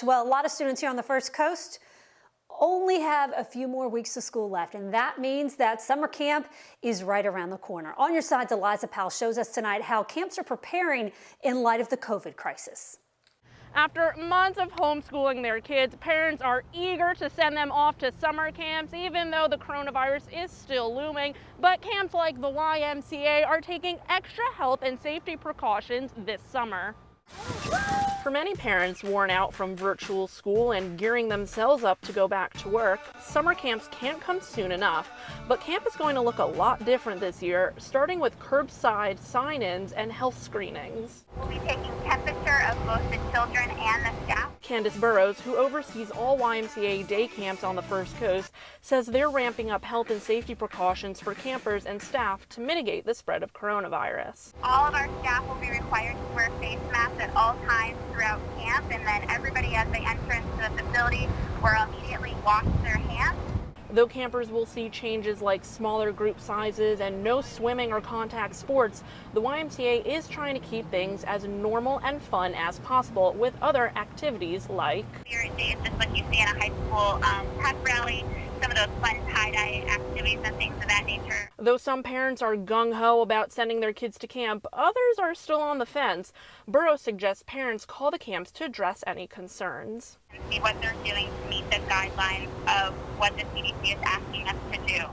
Well, a lot of students here on the First Coast only have a few more weeks of school left, and that means that summer camp is right around the corner. On Your Side's Eliza Powell shows us tonight how camps are preparing in light of the COVID crisis. After months of homeschooling their kids, parents are eager to send them off to summer camps, even though the coronavirus is still looming. But camps like the YMCA are taking extra health and safety precautions this summer. For many parents worn out from virtual school and gearing themselves up to go back to work, summer camps can't come soon enough. But camp is going to look a lot different this year, starting with curbside sign-ins and health screenings. We'll be taking temperature of both the children and the staff. Candace Burrows, who oversees all YMCA day camps on the First Coast, says they're ramping up health and safety precautions for campers and staff to mitigate the spread of coronavirus. All of our staff will be required to wear face masks at all times throughout camp, and then everybody as they enter into the facility will immediately wash their hands. Though campers will see changes like smaller group sizes and no swimming or contact sports, the YMCA is trying to keep things as normal and fun as possible with other activities like Spirit Days, just like you see in a high school pep rally, some of those fun tie-dye activities and things of that nature. Though some parents are gung-ho about sending their kids to camp, others are still on the fence. Burrows suggests parents call the camps to address any concerns. And see what they're doing to meet the guidelines of what the CDC is asking us to do.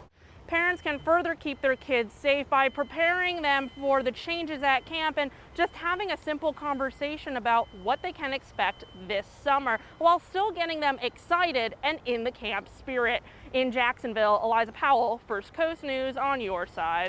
Parents can further keep their kids safe by preparing them for the changes at camp and just having a simple conversation about what they can expect this summer while still getting them excited and in the camp spirit. In Jacksonville, Eliza Powell, First Coast News on Your Side.